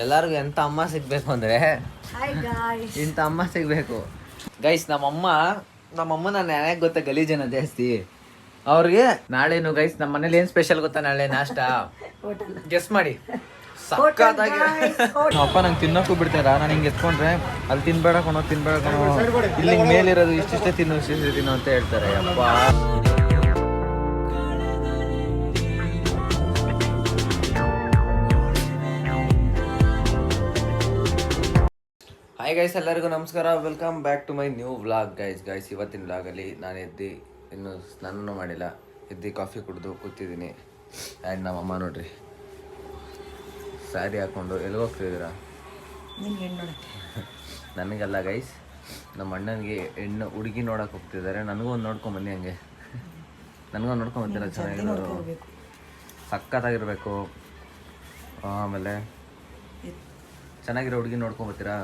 ಎಲ್ಲರಿಗೂ ಎಂತ ಅಮ್ಮ ಸಿಗ್ಬೇಕು ಅಂದ್ರೆ ಇಂಥ ಅಮ್ಮ ಸಿಗ್ಬೇಕು ಗೈಸ್. ನಮ್ಮಮ್ಮ ನಾನು ಯಾಕೆ ಗೊತ್ತಾ ಗಲೀಜನ ಜಾಸ್ತಿ ಅವ್ರಿಗೆ. ನಾಳೆನು ಗೈಸ್ ನಮ್ಮ ಮನೇಲಿ ಏನ್ ಸ್ಪೆಷಲ್ ಗೊತ್ತಾ ನಾಳೆ ನಾಷ್ಟ ಗೆಸ್ ಮಾಡಿ. ಸಕ್ಕತ್ತಾಗಿ ಅಪ್ಪ ನಂಗೆ ತಿನ್ನೋಕ್ಕೂ ಬಿಡ್ತಾರ. ನಾನು ಹಿಂಗೆ ಎತ್ಕೊಂಡ್ರೆ ಅಲ್ಲಿ ತಿನ್ಬೇಡ ಕಣೋ ಇಲ್ಲಿ ಮೇಲಿರೋದು ಇಷ್ಟಿಷ್ಟೇ ತಿನ್ನು ಅಂತ ಹೇಳ್ತಾರೆ. ಅಪ್ಪ ಹಾಯ್ ಗೈಸ್, ಎಲ್ಲರಿಗೂ ನಮಸ್ಕಾರ. Welcome back to my new vlog guys. ಇವತ್ತಿನ ವ್ಲಾಗಲ್ಲಿ ನಾನು ಇನ್ನೂ ಸ್ನಾನನೂ ಮಾಡಿಲ್ಲ, ಕಾಫಿ ಕುಡಿದು ಕೂತಿದ್ದೀನಿ. ಆ್ಯಂಡ್ ನಮ್ಮಮ್ಮ ನೋಡ್ರಿ ಸ್ಯಾರಿ ಹಾಕ್ಕೊಂಡು ಎಲ್ಲಿ ಹೋಗ್ತಿದ್ದೀರಾ? ನನಗಲ್ಲ ಗೈಸ್, ನಮ್ಮ ಅಣ್ಣನಿಗೆ ಹುಡುಗಿ ನೋಡೋಕೆ ಹೋಗ್ತಿದ್ದಾರೆ. ನನಗೂ ಒಂದು ನೋಡ್ಕೊಂಬನ್ನಿ, ಹಂಗೆ ನನಗೊಂದು ನೋಡ್ಕೊಂಬರ್ತೀರ? ಚೆನ್ನಾಗಿರೋರು, ಸಖತ್ತಾಗಿರ್ಬೇಕು. ಆಮೇಲೆ ಚೆನ್ನಾಗಿರೋ ಹುಡುಗಿ ನೋಡ್ಕೊಂಬರ್ತೀರಾ?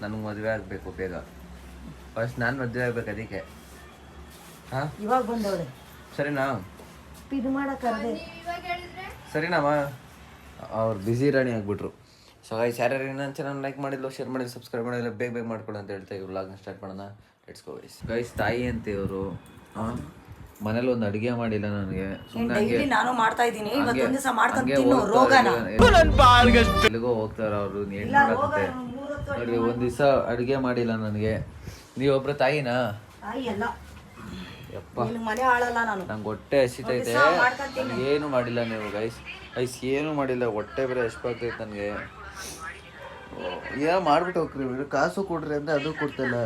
ನನಗೆ ಮದುವೆ ಆಗಬೇಕು ಬೇಗ. ಫಸ್ಟ್ ನಾನು ಮದುವೆ ಆಗ್ಬೇಕು, ಅದಕ್ಕೆ. ಹಾಂ, ಇವಾಗ ಬಂದವಳೆ. ಸರಿನಾ? ಇದು ಮಾಡಕ್ಕೆ ಸರಿನಮ್ಮ. ಅವ್ರು ಬ್ಯುಸಿ ರಾಣಿ ಆಗ್ಬಿಟ್ರು. ಸೊ ಗೈಸ್, ಯಾರ್ಯಾರು ನನ್ನ ಚಾನಲ್ ಲೈಕ್ ಮಾಡಿಲ್ಲ, ಶೇರ್ ಮಾಡಿಲ್ಲ, ಸಬ್ಸ್ಕ್ರೈಬ್ ಮಾಡಿಲ್ಲ, ಬೇಗ ಮಾಡ್ಕೊಳ್ಳಿ ಅಂತ ಹೇಳ್ತಾ ಇವ್ರು ವ್ಲಾಗ್ನ ಸ್ಟಾರ್ಟ್ ಮಾಡೋಣ. Let's go guys. ತಾಯಿ ಅಂತ ಇವರು ಮನೇಲಿ ಒಂದು ಅಡುಗೆ ಮಾಡಿಲ್ಲ ನನಗೆ. ನಾನು ಮಾಡ್ತಾ ಇದ್ದೀನಿ, ಎಲ್ಲಿಗೋ ಹೋಗ್ತಾರ ಅವರು. ನೋಡಿ, ಒಂದ್ ದಿವಸ ಅಡುಗೆ ಮಾಡಿಲ್ಲ ನನಗೆ. ನೀವೊಬ್ರು ತಾಯಿನಾ? ಯಪ್ಪ, ನಂಗೆ ಹೊಟ್ಟೆ ಹಸಿತೈತೆ. ಏನು ಮಾಡಿಲ್ಲ ನೀವು ಗೈಸ್. ಏನು ಮಾಡಿಲ್ಲ, ಹೊಟ್ಟೆ ಬೇರೆ ಎಷ್ಟಾಗ್ತೈತೆ ನನಗೆ. ಏನೋ ಮಾಡ್ಬಿಟ್ಟು ಹೋಗ್ರಿ, ಕಾಸು ಕೊಡ್ರಿ ಅಂದ್ರೆ ಅದು ಕೊಡ್ತಿಲ್ಲ.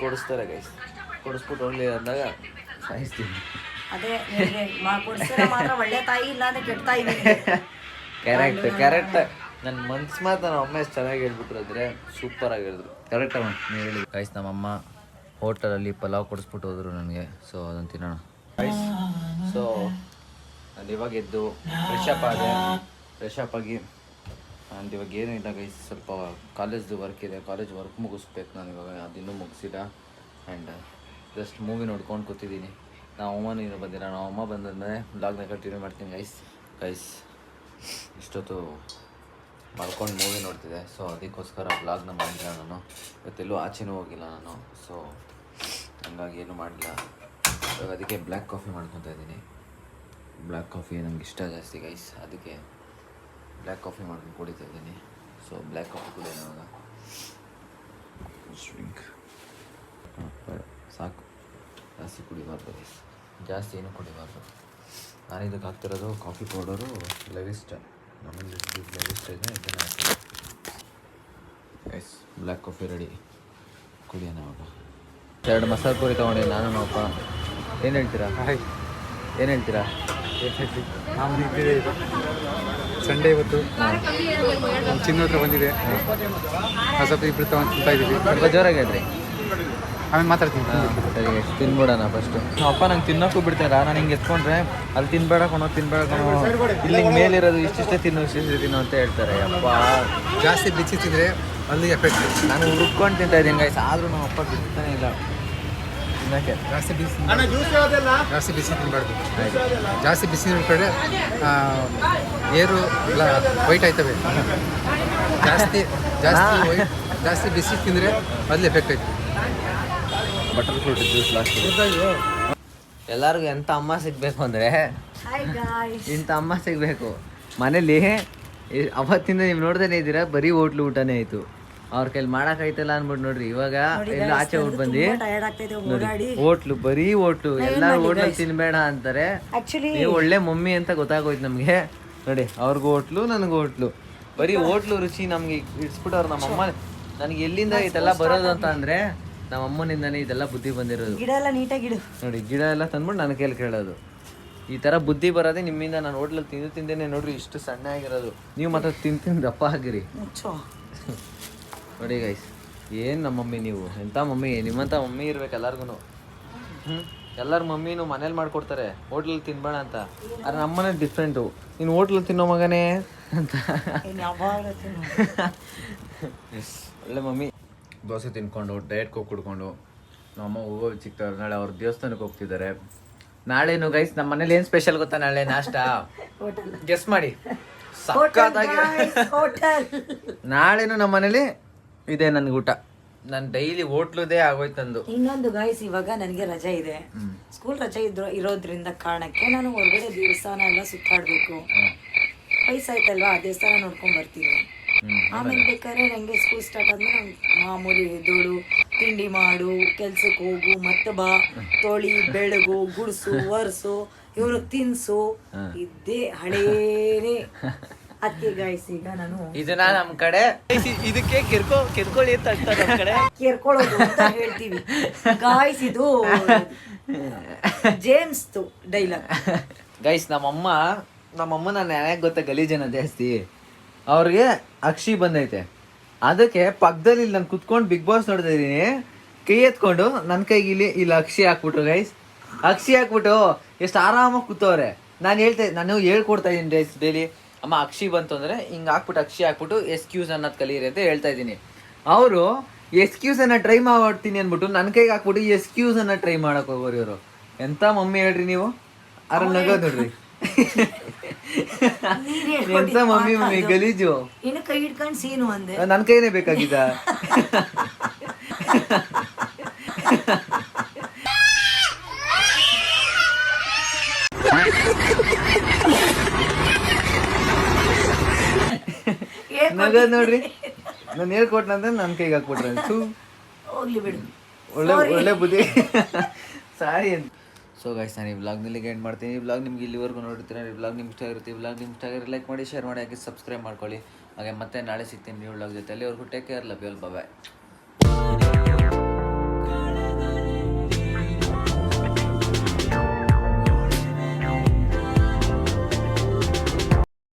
ಕೊಡಿಸ್ತಾರೆ ಗೈಸ್, ಕೊಡಿಸ್ಬಿಟ್ಟು ಹೋಗ್ಲಿ ಅಂದಾಗ ಸಾಯಿಸ್ತೀನಿ. ಕರೆಕ್ಟ್. ನನ್ನ ಮನ್ಸು ಮಾತು ನಮ್ಮ ಅಮ್ಮ ಎಷ್ಟು ಚೆನ್ನಾಗಿ ಹೇಳ್ಬಿಟ್ರು ಅಂದರೆ ಸೂಪರ್ ಆಗಿದ್ರು. ಕರೆಕ್ಟ್ ಅಮ್ಮ ನೀವು ಹೇಳಿ ಗೈಸ್. ನಮ್ಮಮ್ಮ ಹೋಟೆಲಲ್ಲಿ ಪಲಾವ್ ಕೊಡಿಸ್ಬಿಟ್ಟು ಹೋದ್ರು ನನಗೆ. ಸೊ ಅದನ್ನು ತಿನ್ನೋಣ ಗೈಸ್. ಸೊ ನಾನು ಇವಾಗ ಎದ್ದು ಫ್ರೆಶ್ ಅಪ್ ಆಗಿ ಅಂದ್ ಇವಾಗ ಏನೂ ಇಲ್ಲ ಗೈಸ್, ಸ್ವಲ್ಪ ಕಾಲೇಜ್ದು ವರ್ಕ್ ಇದೆ. ಕಾಲೇಜ್ ವರ್ಕ್ ಮುಗಿಸ್ಬೇಕು ನಾನು ಇವಾಗ, ಅದಿನ್ನೂ ಮುಗಿಸಿಲ್ಲ. ಆ್ಯಂಡ್ ಜಸ್ಟ್ ಮೂವಿ ನೋಡ್ಕೊಂಡು ಕೂತಿದ್ದೀನಿ. ನಾವು ಅಮ್ಮನೂ ಇನ್ನೂ ಬಂದಿಲ್ಲ. ನಾವು ಅಮ್ಮ ಬಂದಂದರೆ ವ್ಲಾಗ್ನ ಕಂಟಿನ್ಯೂ ಮಾಡ್ತೀನಿ ಗೈಸ್. ಇಷ್ಟೊತ್ತು ಮಲ್ಕೊಂಡು ಮೂವಿ ನೋಡ್ತಿದ್ದೆ. ಸೊ ಅದಕ್ಕೋಸ್ಕರ ವ್ಲಾಗ್ನ ಮಾಡಿಲ್ಲ ನಾನು. ಇವತ್ತೆಲ್ಲೂ ಆಚೆನೂ ಹೋಗಿಲ್ಲ ನಾನು. ಸೊ ಹಂಗಾಗಿ ಏನೂ ಮಾಡಲಿಲ್ಲ. ಇವಾಗ ಅದಕ್ಕೆ ಬ್ಲ್ಯಾಕ್ ಕಾಫಿ ಮಾಡ್ಕೊತಾ ಇದ್ದೀನಿ. ಬ್ಲ್ಯಾಕ್ ಕಾಫಿ ನನಗೆ ಇಷ್ಟ ಜಾಸ್ತಿ ಗೈಸ್, ಅದಕ್ಕೆ ಬ್ಲ್ಯಾಕ್ ಕಾಫಿ ಮಾಡ್ಕೊಂಡು ಕುಡಿತಾ ಇದ್ದೀನಿ. ಸೊ ಬ್ಲ್ಯಾಕ್ ಕಾಫಿ ಕುಡಿಯೋಣ ಇವಾಗ. ಡ್ರಿಂಕ್ ಸಾಕು, ಜಾಸ್ತಿ ಕುಡಿಬಾರ್ದು ಗೈಸ್, ಜಾಸ್ತಿ ಏನೂ ಕುಡಿಬಾರ್ದು. ನಾನು ಇದಕ್ಕೆ ಹಾಕ್ತಿರೋದು ಕಾಫಿ ಪೌಡರು ಲೆವಿಸ್ಟ್. ನಮ್ಮಲ್ಲಿ ಲೆವಿಸ್ಟ್ ಇದೆ, ಇದನ್ನು ಹಾಕ್ತೀನಿ ಗೈಸ್. ಬ್ಲ್ಯಾಕ್ ಕಾಫಿ ರೆಡಿ, ಕುಡಿಯೋಣ ಅವಾಗ. 2 ಮಸಾಲೆ ಪೂರಿ ತೊಗೊಂಡಿದ್ದೀನಿ ನಾನು ನಮ್ಮಪ್ಪ. ಏನು ಹೇಳ್ತೀರಾ? ಏನು ಹೇಳ್ತೀರಾ? ಸಂಡೇ ಇವತ್ತು ಚಿನ್ನ ಹತ್ರ ಬಂದಿದೆ. ಸ್ವಲ್ಪ ಇಬ್ಬರು ತಿಂತಾ ಇದ್ದೀವಿ. ಸ್ವಲ್ಪ ಜೋರಾಗಿ ಹೇಳ್ರಿ, ಆಮೇಲೆ ಮಾತಾಡ್ತೀನಿ. ಸರಿ, ತಿನ್ಬಿಡೋಣ ಫಸ್ಟು. ಅಪ್ಪ ನಂಗೆ ತಿನ್ನೋಕ್ಕೂ ಬಿಡ್ತಾರ. ನಾನು ಹಿಂಗೆ ಎತ್ಕೊಂಡ್ರೆ ಅಲ್ಲಿ ತಿನ್ಬೇಡ ಕಣೋ ಇಲ್ಲಿ ಮೇಲಿರೋದು ಇಷ್ಟಿಷ್ಟೇ ತಿನ್ನು ಅಂತ ಹೇಳ್ತಾರೆ. ಅಪ್ಪ ಜಾಸ್ತಿ ಬಿಸಿ ತಿಂದರೆ ಅಲ್ಲಿ ಎಫೆಕ್ಟ್. ನಾನು ಹುರ್ಕೊಂಡು ತಿಂತಾ ಇದ್ದೀನಿ ಗೈಸ್, ಆದರೂ ನಮ್ಮ ಅಪ್ಪ ಬಿಡ್ತಾನೆ ಇಲ್ಲ ತಿನ್ನೋಕ್ಕೆ. ಜಾಸ್ತಿ ಬಿಸಿ ತಿನ್ನಬಾರ್ದು. ಜಾಸ್ತಿ ಬಿಸಿ ಕಡೆ ಏರು ಎಲ್ಲ ವೈಟ್ ಆಯ್ತವೆ. ಜಾಸ್ತಿ ಬಿಸಿ ತಿಂದರೆ ಅಲ್ಲಿ ಎಫೆಕ್ಟ್ ಆಯ್ತು. Butter fruit juice last. ಎಲ್ಲರಿಗೂ ಎಂಥ ಅಮ್ಮ ಸಿಗಬೇಕು ಅಂದರೆ ಇಂಥ ಅಮ್ಮ ಸಿಗಬೇಕು. ಮನೇಲಿ ಅವತ್ತಿಂದ ನೀವು ನೋಡ್ತಾನೆ ಇದ್ದೀರಾ, ಬರೀ ಹೋಟ್ಲು ಊಟನೇ ಆಯಿತು. ಅವ್ರ ಕೈಲಿ ಮಾಡೋಕ್ಕಾಯ್ತಲ್ಲ ಅಂದ್ಬಿಟ್ಟು ನೋಡ್ರಿ ಇವಾಗ ಎಲ್ಲ ಆಚೆ ಊಟ ಬಂದು ಹೋಟ್ಲು, ಬರೀ ಹೋಟ್ಲು. ಎಲ್ಲರೂ ಹೋಟ್ಲಲ್ಲಿ ತಿನ್ಬೇಡ ಅಂತಾರೆ. ನೀವು ಒಳ್ಳೆ ಮಮ್ಮಿ ಅಂತ ಗೊತ್ತಾಗೋಯ್ತು ನಮಗೆ. ನೋಡಿ, ಅವ್ರಿಗೂ ಹೋಟ್ಲು, ನನಗೂ ಹೋಟ್ಲು, ಬರೀ ಹೋಟ್ಲು ರುಚಿ ನಮ್ಗೆ ಇಡ್ಸ್ಬಿಟ್ಟವ್ರು. ನಮ್ಮಮ್ಮ ನನಗೆ ಎಲ್ಲಿಂದ ಇದೆಲ್ಲ ಬರೋದು ಅಂತ ಅಂದರೆ ನಮ್ಮ ಅಮ್ಮನಿಂದನೇ ಇದೆಲ್ಲ ಬುದ್ಧಿ ಬಂದಿರೋದು. ನೋಡಿ, ಗಿಡ ಎಲ್ಲ ತಂದ್ಬಿಟ್ಟು ನನ್ನ ಕೈಲಿ ಕೇಳೋದು. ಈ ಥರ ಬುದ್ಧಿ ಬರೋದೇ ನಿಮ್ಮಿಂದ. ನಾನು ಹೋಟ್ಲಲ್ಲಿ ತಿಂದೇನೆ ನೋಡ್ರಿ ಇಷ್ಟು ಸಣ್ಣ ಆಗಿರೋದು. ನೀವು ಮಾತ್ರ ತಿಂದು ದಪ್ಪ ಆಗಿರಿ. ನೋಡಿ ಗೈಸ್, ಏನು ನಮ್ಮ ಮಮ್ಮಿ, ನೀವು ಎಂಥ ಮಮ್ಮಿ. ನಿಮ್ಮಂಥ ಮಮ್ಮಿ ಇರ್ಬೇಕು ಎಲ್ಲರಿಗೂ. ಎಲ್ಲರ ಮಮ್ಮಿನೂ ಮನೇಲಿ ಮಾಡ್ಕೊಡ್ತಾರೆ, ಹೋಟ್ಲಲ್ಲಿ ತಿನ್ಬೇಡ ಅಂತ. ಆದರೆ ನಮ್ಮನೆ ಡಿಫ್ರೆಂಟು. ನೀನು ಹೋಟ್ಲಲ್ಲಿ ತಿನ್ನೋ ಮಗನೇ ಅಂತ. ಒಳ್ಳೆ ಮಮ್ಮಿ. ದೋಸೆ ತಿನ್ಕೊಂಡು ಡಯಟ್ ಕೋಕ್ ಕುಡ್ಕೊಂಡು ನಮ್ಮಮ್ಮ ಹೋಗೋದು ಸಿಗ್ತಾರೆ. ನಾಳೆ ಅವ್ರ ದೇವಸ್ಥಾನಕ್ಕೆ ಹೋಗ್ತಿದ್ದಾರೆ. ನಾಳೆನು ಗೈಸ್ ನಮ್ಮ ಮನೇಲಿ ಏನ್ ಸ್ಪೆಷಲ್ ಗೊತ್ತಾ ನಾಳೆ ನಾಷ್ಟ ಹೋಟೆಲ್ ಗೆಸ್ ಮಾಡಿ ಹೋಟೆಲ್ ಸಕ್ಕತ್ತಾಗಿ ಹೋಟೆಲ್. ನಾಳೆನು ನಮ್ಮ ಮನೇಲಿ ಇದೆ ನನ್ಗೆ ಊಟ. ನಾನು ಡೈಲಿ ಹೋಟ್ಲುದೇ ಆಗೋಯ್ತು ನಂದು. ಇನ್ನೊಂದು ಗಾಯ್ಸ್, ಇವಾಗ ನನಗೆ ರಜೆ ಇದೆ, ಸ್ಕೂಲ್ ರಜೆ ಇರೋದ್ರಿಂದ ಕಾರಣಕ್ಕೆ ನಾನು ಹೊರಗಡೆ ದೇವಸ್ಥಾನ ಎಲ್ಲ ಸುತ್ತಾಡ್ಬೇಕು. ವಯಸ್ಸಾಯ್ತಲ್ವಾ, ದೇವಸ್ಥಾನ ನೋಡ್ಕೊಂಡ್ ಬರ್ತೀನಿ. ಆಮೇಲೆ ಬೇಕಾದ್ರೆ ನಂಗೆ ಸ್ಕೂಲ್ ಸ್ಟಾರ್ಟ್ ಆದ್ಮೇಲೆ ಮಾಮೂಲಿ ಎದ್ದೋಳು, ತಿಂಡಿ ಮಾಡು, ಕೆಲ್ಸಕ್ಕೆ ಹೋಗು, ಮತ್ತೆ ಬಾ, ತೊಳಿ, ಬೆಳಗು, ಗುಡ್ಸು, ಒರ್ಸು, ಇವ್ರು ತಿನ್ಸು, ಇದ್ದೇ ಹಳೇನೇ. ಅದಕ್ಕೆ ಗಾಯ್ಸ್ ಈಗ ನಾನು ಇದನ್ನ ನಮ್ ಕಡೆ ಇದಕ್ಕೆ ಕೆರ್ಕೊಳ್ಳಿ ಅಂತ ಅಂತಾರೆ ನಮ್ ಕಡೆ. ಕೇರ್ಕೊಳ್ಳೋದು ಅಂತ ಹೇಳ್ತೀವಿ ಗಾಯ್ಸ್. ಇದು ಜೇಮ್ಸ್ ಡೈಲಾಗ್. ಗೈಸ್ ನಮ್ಮಮ್ಮ ನಾನು ಯಾಕೆ ಗೊತ್ತಾ ಗಲೀಜನ ಜಾಸ್ತಿ, ಅವ್ರಿಗೆ ಅಕ್ಷಿ ಬಂದೈತೆ. ಅದಕ್ಕೆ ಪಕ್ಕದಲ್ಲಿ ನಾನು ಕುತ್ಕೊಂಡು ಬಿಗ್ ಬಾಸ್ ನೋಡ್ತಾ ಇದೀನಿ, ಕೈ ಎತ್ಕೊಂಡು ನನ್ನ ಕೈಗೆ ಇಲ್ಲಿ ಅಕ್ಷಿ ಹಾಕ್ಬಿಟ್ರು ಗೈಸ್. ಅಕ್ಷಿ ಹಾಕ್ಬಿಟ್ಟು ಎಷ್ಟು ಆರಾಮಾಗಿ ಕೂತವ್ರೆ. ನಾನು ಹೇಳ್ಕೊಡ್ತಾ ಇದ್ದೀನಿ ಡೈಲಿ, ಅಮ್ಮ ಅಕ್ಷಿ ಬಂತು ಅಂದರೆ ಹಿಂಗೆ ಹಾಕ್ಬಿಟ್ಟು ಅಕ್ಷಿ ಹಾಕ್ಬಿಟ್ಟು ಎಸ್ಕ್ಯೂಸ್ ಅನ್ನೋದು ಕಲೀರಿ ಅಂತ ಹೇಳ್ತಾ ಇದ್ದೀನಿ. ಅವರು ಎಸ್ಕ್ಯೂಸನ್ನು ಟ್ರೈ ಮಾಡ್ತೀನಿ ಅಂದ್ಬಿಟ್ಟು ನನ್ನ ಕೈಗೆ ಹಾಕ್ಬಿಟ್ಟು ಎಸ್ಕ್ಯೂಸನ್ನು ಟ್ರೈ ಮಾಡಕ್ಕೆ ಹೋಗೋರು ಇವರು. ಎಂಥ ಮಮ್ಮಿ ಹೇಳ್ರಿ ನೀವು, ಅರ ನಗೋದು ನೋಡ್ರಿ. ಎಂಥ ಮಮ್ಮಿ ಗಲೀಜು. ಇನ್ನು ಕೈ ಹಿಡ್ಕೊಂಡು ಸೀನು ಅಂದೆ. ನನ್ನ ಕೈನೇ ಬೇಕಾಗಿದ್ದ. ನಗದ್ ನೋಡ್ರಿ, ನಾನು ಹೇಳ್ಕೊಟ್ನಂದ್ರೆ ನನ್ನ ಕೈಗೆ ಹಾಕ್ಬಿಟ್ರೆ ಹೋಗ್ಲಿ ಬಿಡು, ಒಳ್ಳೆ ಬುದ್ಧಿ. ಸಾರಿ ಅಂತ. ಸೊ ಗೈಸ್, ನಾನು ಈ ವ್ಲಾಗ್ನಲ್ಲಿ ಎಂಡ್ ಮಾಡ್ತೀನಿ. ಈ ವ್ಲಾಗ್ ನಿಮ್ಗೆ ಇಲ್ಲಿವರೆಗೂ ನೋಡಿರ್ತೀರ. ಈ ವ್ಲಾಗ್ ನಿಮ್ಗೆ ಇಷ್ಟ ಆಗಿರುತ್ತೆ. ಈ ವ್ಲಾಗ್ ನಿಮ್ಗೆ ಇಷ್ಟ ಆಗಿರೋ ಲೈಕ್ ಮಾಡಿ, ಶೇರ್ ಮಾಡಿ, ಹಾಗೆ ಸಬ್ಸ್ಕ್ರೈಬ್ ಮಾಡ್ಕೊಳ್ಳಿ. ಹಾಗೆ ಮತ್ತೆ ನಾಳೆ ಸಿಗ್ತೀನಿ ನ್ಯೂ ವ್ಲಾಗ್ ಜೊತೆ. ಅಲ್ಲಿವರೆಗೂ take care, love you all, bye.